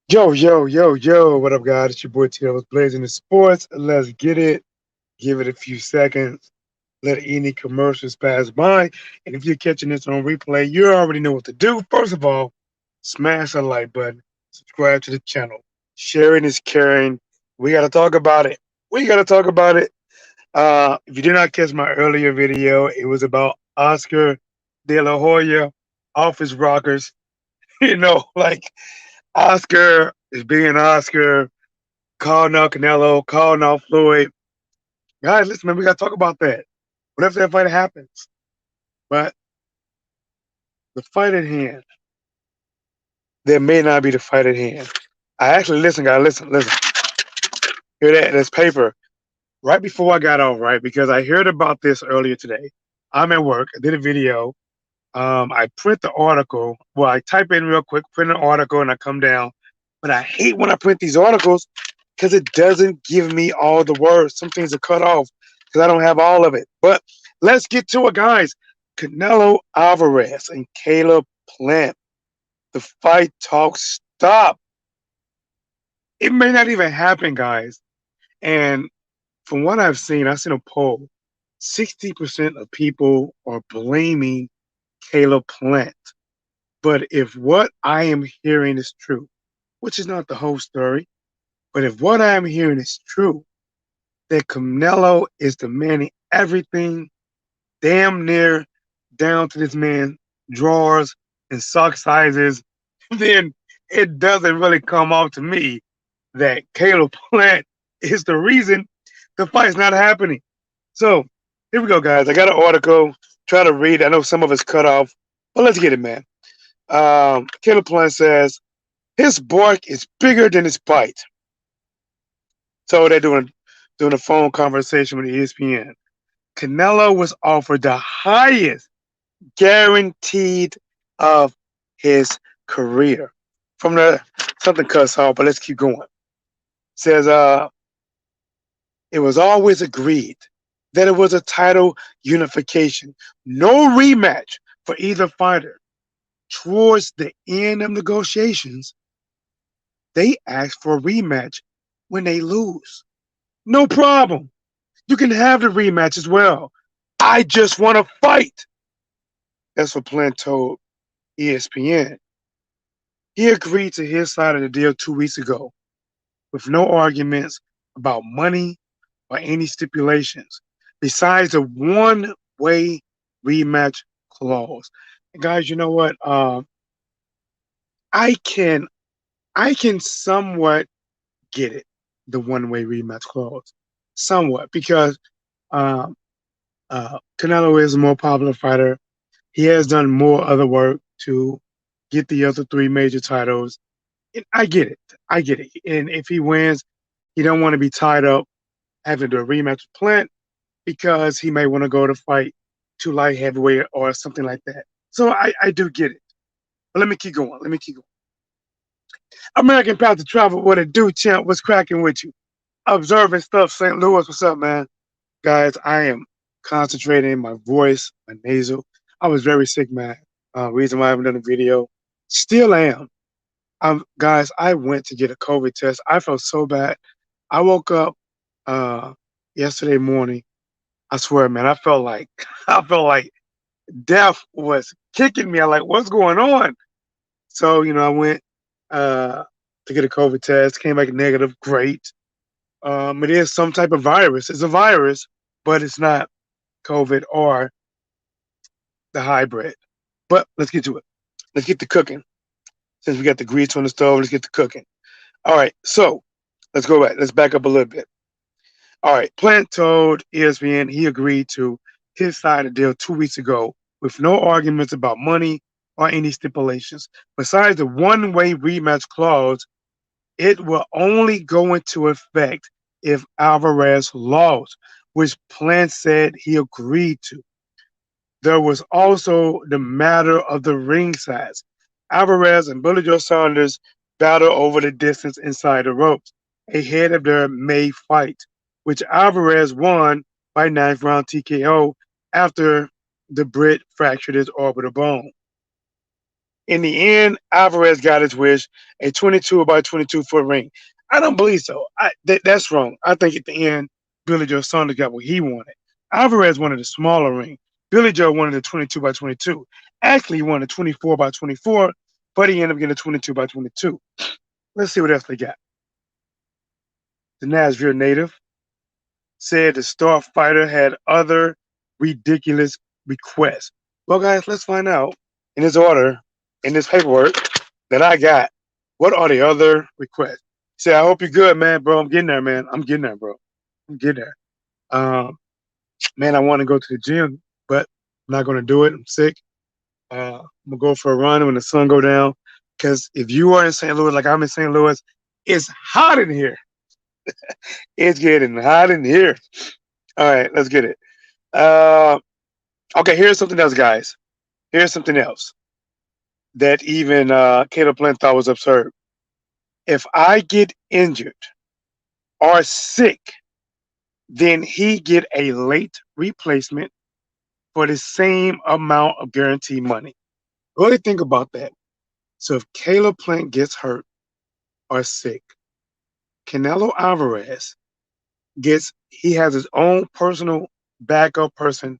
Yo, yo, yo, yo, what up, guys? It's your boy T. was Blazing the Sports. Let's get it. Give it a few seconds. Let any commercials pass by. And if you're catching this on replay, you already know what to do. First of all, smash the like button, subscribe to the channel. Sharing is caring. We got to talk about it. We got to talk about it. If you did not catch my earlier video, it was about Oscar De La Hoya, Office Rockers. Like Oscar is being Oscar, calling out Canelo, calling out Floyd. Guys, listen, man, we got to talk about that. What if that fight happens? But the fight at hand, there may not be the fight at hand. I actually, listen, guys, listen. Hear that? There's paper. Right before I got off, right? Because I heard about this earlier today. I'm at work. I did a video. I print the article. Well, I type in real quick, print an article, and I come down. But I hate when I print these articles because it doesn't give me all the words. Some things are cut off because I don't have all of it. But let's get to it, guys. Canelo Alvarez and Caleb Plant. The fight talk stop. It may not even happen, guys. And from what I've seen a poll. 60% of people are blaming Caleb Plant. But if what I am hearing is true, which is not the whole story, but if what I am hearing is true, that Canelo is demanding everything damn near down to this man's drawers and sock sizes, then it doesn't really come off to me that Caleb Plant is the reason the fight's not happening. So here we go, guys. I got an article. Try to read. I know some of it's cut off, but let's get it, man. Caleb Plant says his bark is bigger than his bite. So they're doing a phone conversation with ESPN. Canelo was offered the highest guaranteed of his career. From the something cuts off, but let's keep going. Says it was always agreed that it was a title unification, no rematch for either fighter. Towards the end of negotiations, they asked for a rematch when they lose. No problem. You can have the rematch as well. I just want to fight. That's what Plant told ESPN. He agreed to his side of the deal 2 weeks ago with no arguments about money or any stipulations besides a one-way rematch clause. And guys, you know what? I can I can somewhat get it, the one-way rematch clause, somewhat because um, Canelo is a more popular fighter. He has done more other work to get the other three major titles. And I get it. I get it. And if he wins, he don't want to be tied up having to do a rematch with Plant because he may want to go to fight to light heavyweight or something like that. So I do get it. But let me keep going. Let me keep going. American Path to Travel, what it do, champ? What's cracking with you? Observing stuff, St. Louis. What's up, man? Guys, I am concentrating my voice, my nasal. I was very sick, man. Reason why I haven't done a video. Still am. Guys, I went to get a COVID test. I felt so bad. I woke up uh, yesterday morning. I swear, man, I felt like I felt like death was kicking me. I like, what's going on? So, I went uh, to get a COVID test. Came back negative. Great. It is some type of virus. It's a virus, but it's not COVID or the hybrid. But let's get to it. Let's get to cooking. Since we got the grease on the stove, let's get to cooking. All right, so let's go back. Let's back up a little bit. All right, Plant told ESPN he agreed to his side of the deal 2 weeks ago with no arguments about money or any stipulations. Besides the one-way rematch clause, it will only go into effect if Alvarez lost, which Plant said he agreed to. There was also the matter of the ring size. Alvarez and Billy Joe Saunders battled over the distance inside the ropes ahead of their May fight, which Alvarez won by ninth round TKO after the Brit fractured his orbital bone. In the end, Alvarez got his wish, a 22 by 22-foot ring. I don't believe so. That's wrong. I think at the end, Billy Joe Saunders got what he wanted. Alvarez wanted a smaller ring. Billy Joe wanted a 22 by 22. Actually, he wanted a 24 by 24, but he ended up getting a 22 by 22. Let's see what else they got. The Nashville native said the star fighter had other ridiculous requests. Well, guys, let's find out in this order, in this paperwork that I got. What are the other requests? He said, I hope you're good, man, bro. I'm getting there, man. I'm getting there, bro. I'm getting there. Um, man, I want to go to the gym, but I'm not going to do it. I'm sick. I'm going to go for a run when the sun go down. Because if you are in St. Louis, like I'm in St. Louis, it's hot in here. It's getting hot in here. All right, let's get it. Uh, okay, here's something else, guys. Here's something else that even Caleb Plant thought was absurd. If I get injured or sick, then he get a late replacement for the same amount of guaranteed money. Really think about that. So if Caleb Plant gets hurt or sick, Canelo Alvarez he has his own personal backup person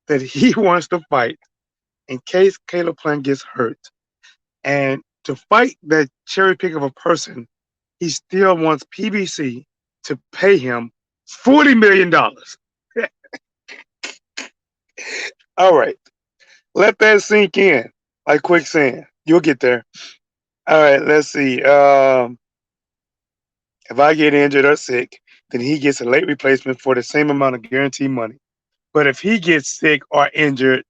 that he wants to fight in case Caleb Plant gets hurt. And to fight that cherry pick of a person, he still wants PBC to pay him $40 million. All right, let that sink in like quicksand. You'll get there. All right, let's see. If I get injured or sick, then he gets a late replacement for the same amount of guaranteed money. But if he gets sick or injured,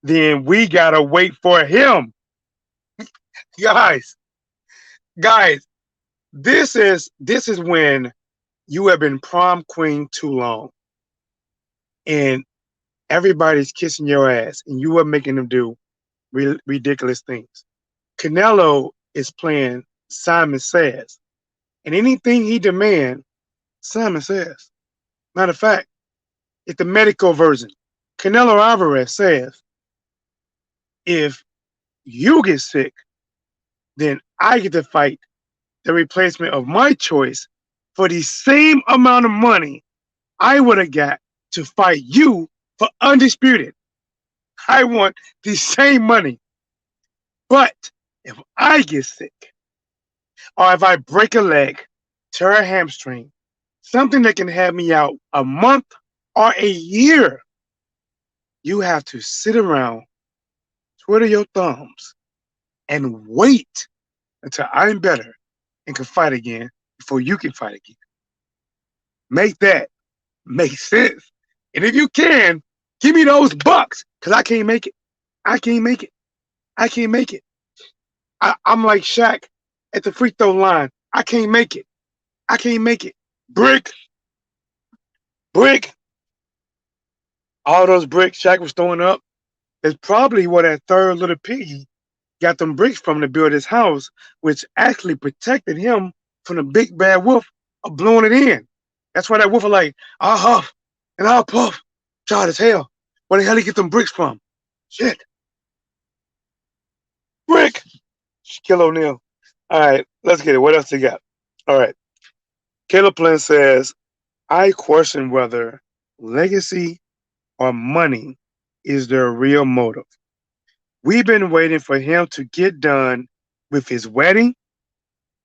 then we gotta wait for him. Guys, guys, this is when you have been prom queen too long and everybody's kissing your ass and you are making them do ridiculous things. Canelo is playing Simon Says, and anything he demands, Simon Says. Matter of fact, it's the medical version. Canelo Alvarez says, if you get sick, then I get to fight the replacement of my choice for the same amount of money I would have got to fight you for undisputed. I want the same money. But if I get sick, or if I break a leg, tear a hamstring, something that can have me out a month or a year, you have to sit around, twiddle your thumbs, and wait until I'm better and can fight again before you can fight again. Make that make sense. And if you can, give me those bucks, because I can't make it. I can't make it. I can't make it. I'm like Shaq at the free throw line. I can't make it. I can't make it. Brick, brick, all those bricks Shaq was throwing up is probably where that third little piggy got them bricks from to build his house, which actually protected him from the big bad wolf of blowing it in. That's why that wolf was like, I'll huff and I'll puff. Child as hell. Where the hell he get them bricks from? Shit. Brick. Shaquille O'Neal. All right, let's get it. What else you got? All right. Caleb Plant says, I question whether legacy or money is their real motive. We've been waiting for him to get done with his wedding,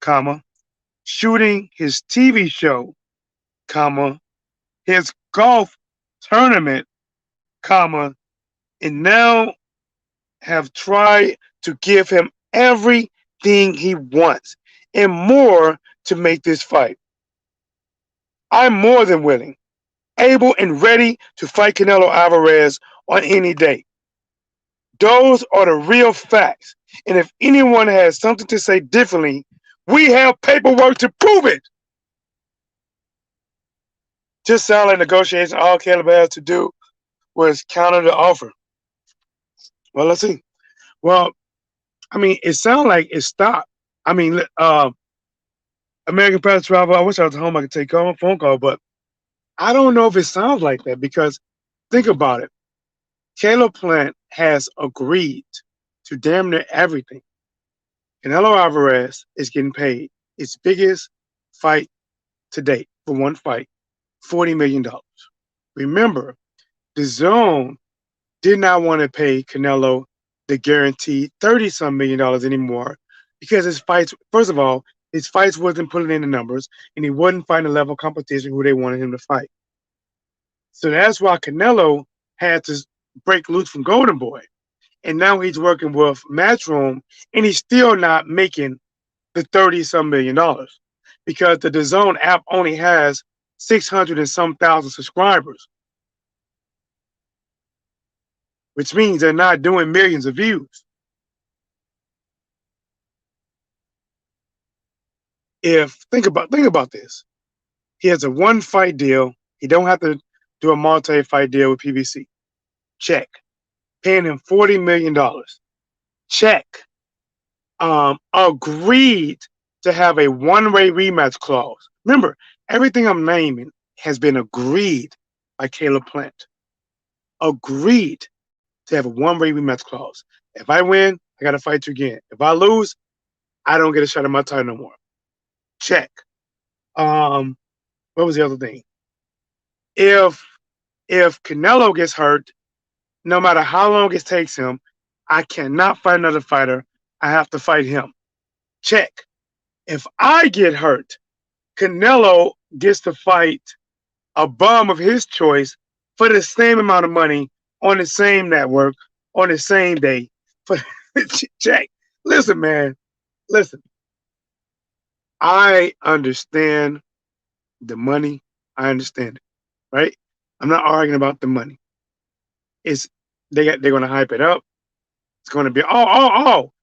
comma, shooting his TV show, comma, his golf tournament, comma, and now have tried to give him everything he wants and more to make this fight. I'm more than willing, able, and ready to fight Canelo Alvarez on any day. Those are the real facts. And if anyone has something to say differently, we have paperwork to prove it. Just sound like negotiation. All Caleb has to do was counter the offer. Well, let's see. Well, I mean, it sounds like it stopped. I mean, American Pass Travel, I wish I was home. I could take a phone call, but I don't know if it sounds like that because think about it. Caleb Plant has agreed to damn near everything. Canelo Alvarez is getting paid its biggest fight to date for one fight, $40 million. Remember, the zone did not want to pay Canelo the guaranteed 30 some $1 million anymore because his fights, first of all, his fights wasn't putting in the numbers and he wasn't fighting the level of competition who they wanted him to fight. So that's why Canelo had to break loose from Golden Boy. And now he's working with Matchroom and he's still not making the 30 some $1 million because the DAZN app only has 600 and some thousand subscribers, which means they're not doing millions of views. If think about this, he has a one fight deal. He don't have to do a multi fight deal with PBC. Check. Paying him $40 million. Check. Agreed to have a one-way rematch clause. Remember, everything I'm naming has been agreed by Caleb Plant. Agreed to have a one-way rematch clause. If I win, I got to fight you again. If I lose, I don't get a shot at my title no more. Check. Um, what was the other thing? If if Canelo gets hurt, no matter how long it takes him, I cannot fight another fighter. I have to fight him. Check. If I get hurt, Canelo gets to fight a bum of his choice for the same amount of money on the same network on the same day. For check. Listen, man. Listen. I understand the money. I understand it. Right? I'm not arguing about the money. It's they're gonna hype it up. It's gonna be oh.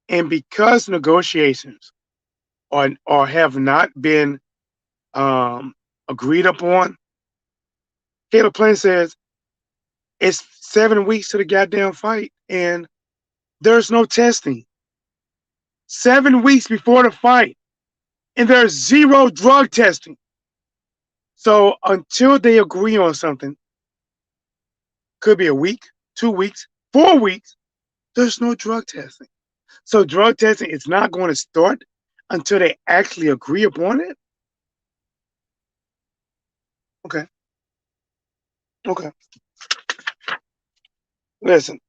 And because negotiations or have not been um, agreed upon, Caleb Plant says it's 7 weeks to the goddamn fight, and there's no testing. 7 weeks before the fight, and there's zero drug testing. So until they agree on something, could be a week, 2 weeks, 4 weeks, there's no drug testing. So drug testing is not going to start until they actually agree upon it. Okay. Okay. Listen,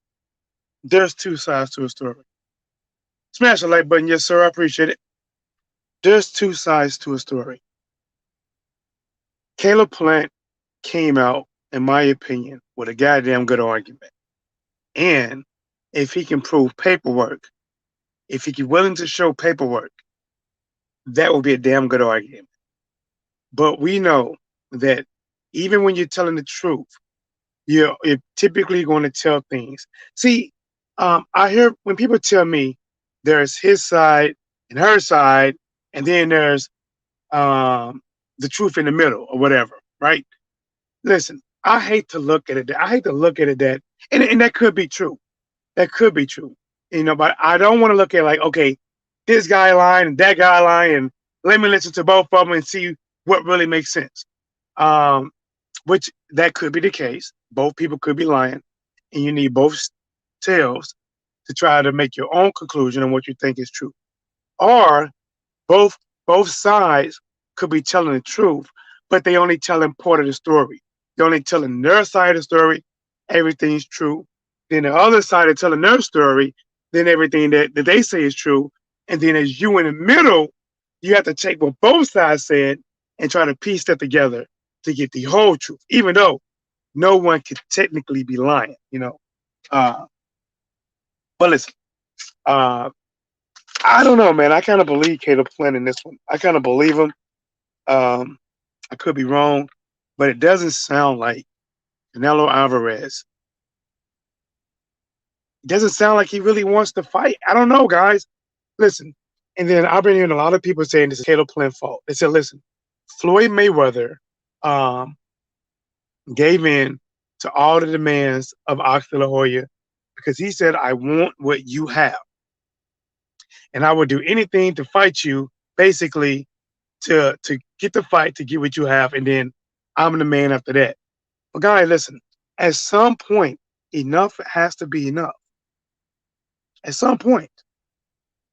there's two sides to a story. Smash the like button, yes, sir. I appreciate it. There's two sides to a story. Caleb Plant came out, in my opinion, with a goddamn good argument. And if he can prove paperwork, if he's willing to show paperwork, that will be a damn good argument. But we know that even when you're telling the truth, you're typically going to tell things. See, I hear when people tell me there's his side and her side, and then there's the truth in the middle or whatever, right? Listen, I hate to look at it. I hate to look at it that, and that could be true. That could be true, but I don't want to look at like, okay, this guy lying and that guy lying, and let me listen to both of them and see what really makes sense. Um, which that could be the case. Both people could be lying, and you need both tales to try to make your own conclusion on what you think is true. Or both both sides could be telling the truth, but they only telling part of the story. They're only telling their side of the story. Everything's true. Then the other side is telling their story. Then everything that they say is true. And then as you in the middle, you have to take what both sides said and try to piece that together to get the whole truth, even though no one could technically be lying. Uh, but listen, uh, I don't know, man. I kind of believe Caleb Flynn in this one. I kind of believe him. Um, I could be wrong, but it doesn't sound like Canelo Alvarez. It doesn't sound like he really wants to fight. I don't know, guys. Listen, and then I've been hearing a lot of people saying this is Caleb Flynn's fault. They said, listen, Floyd Mayweather um, gave in to all the demands of Ox De La Hoya because he said, I want what you have. And I would do anything to fight you, basically, to get the fight, to get what you have, and then I'm the man after that. But guys, listen, at some point, enough has to be enough. at some point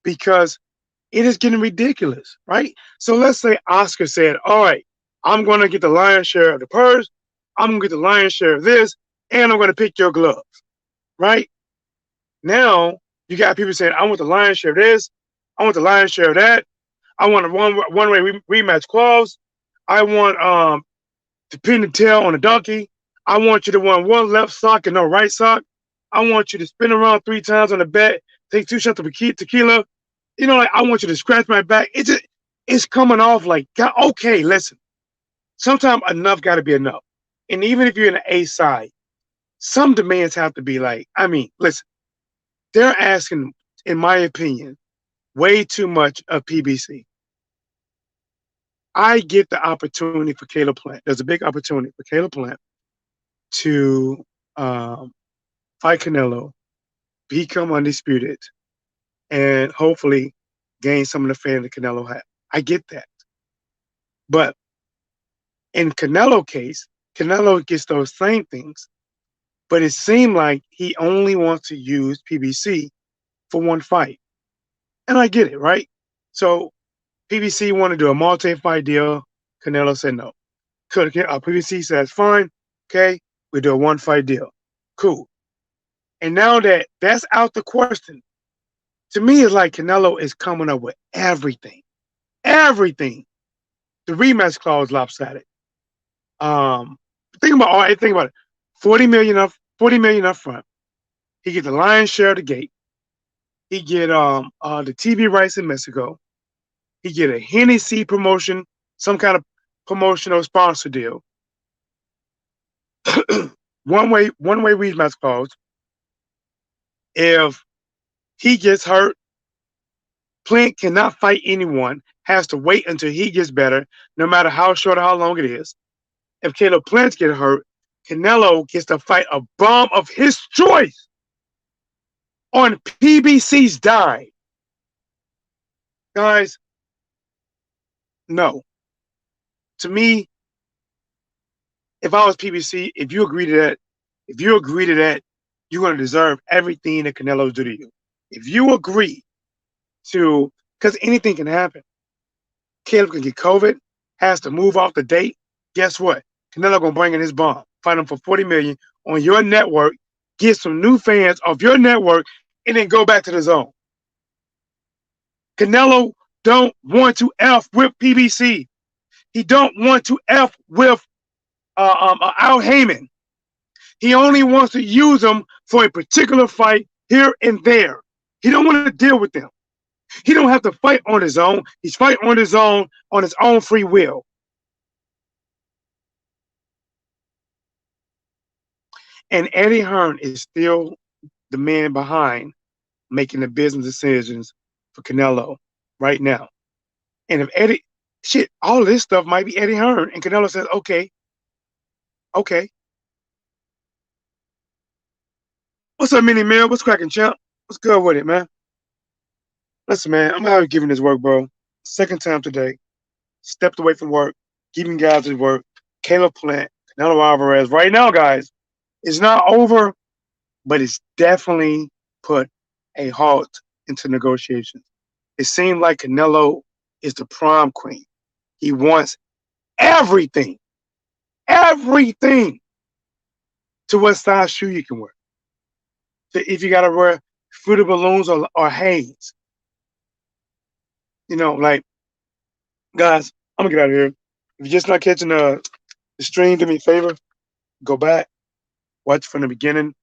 because it is getting ridiculous, right? So let's say Oscar said, all right, I'm going to get the lion's share of the purse. I'm going to get the lion's share of this, and I'm going to pick your gloves, right? Now you got people saying, I want the lion's share of this. I want the lion's share of that. I want a one way rematch clause. I want to pin the tail on a donkey. I want you to want one left sock and no right sock. I want you to spin around 3 times on the bed, take 2 shots of tequila. You know, like I want you to scratch my back. It's coming off like, God, okay, listen. Sometimes enough got to be enough. And even if you're in the A side, some demands have to be like, I mean, listen, they're asking, in my opinion, way too much of PBC. I get the opportunity for Caleb Plant. There's a big opportunity for Caleb Plant to fight Canelo, become undisputed, and hopefully gain some of the fame that Canelo had. I get that. But in Canelo case, Canelo gets those same things, but it seemed like he only wants to use PBC for one fight. And I get it, right? So PBC wanted to do a multi-fight deal. Canelo said no. PBC says, fine, okay, we do a one-fight deal. Cool. And now that that's out the question, to me, it's like Canelo is coming up with everything. Everything. The rematch clause lopsided. Um, think about all right, think about it. 40 million up front. He get the lion's share of the gate. He get the TV rights in Mexico. He get a Hennessy promotion, some kind of promotional sponsor deal. one way rematch clause. If he gets hurt, Plant cannot fight anyone, has to wait until he gets better, no matter how short or how long it is. If Caleb Plant gets hurt, Canelo gets to fight a bomb of his choice on PBC's dime. Guys, no. To me, if I was PBC, if you agree to that, you're going to deserve everything that Canelo's do to you. If you agree to, because anything can happen. Caleb can get COVID, has to move off the date. Guess what? Canelo gonna bring in his bomb, fight him for 40 million on your network, get some new fans off your network, and then go back to the zone. Canelo don't want to F with PBC. He don't want to F with Al Heyman. He only wants to use them for a particular fight here and there. He don't want to deal with them. He don't have to fight on his own. He's fighting on his own free will. And Eddie Hearn is still the man behind making the business decisions for Canelo right now. And if Eddie, shit, all this stuff might be Eddie Hearn. And Canelo says, okay, okay. What's up, Mini Mill? What's cracking, champ? What's good with it, man? Listen, man, I'm out here giving this work, bro. Second time today. Stepped away from work, giving guys his work. Caleb Plant, Canelo Alvarez. Right now, guys, it's not over, but it's definitely put a halt into negotiations. It seemed like Canelo is the prom queen. He wants everything, everything to what size shoe you can wear. So if you got to wear Fruity Balloons or Hanes, you know, like, guys, I'm going to get out of here. If you're just not catching the stream, do me a favor, go back, watch from the beginning.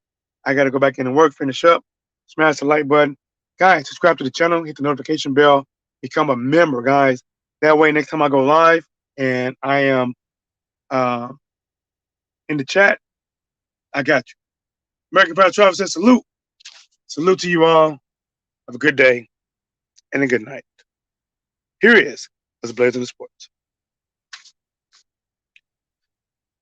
I got to go back in and work, finish up, smash the like button. Guys, subscribe to the channel, hit the notification bell, become a member, guys. That way, next time I go live and I am in the chat, I got you. American Proud Travis says salute. Salute to you all. Have a good day and a good night. Here he is. Let's blaze in the sports.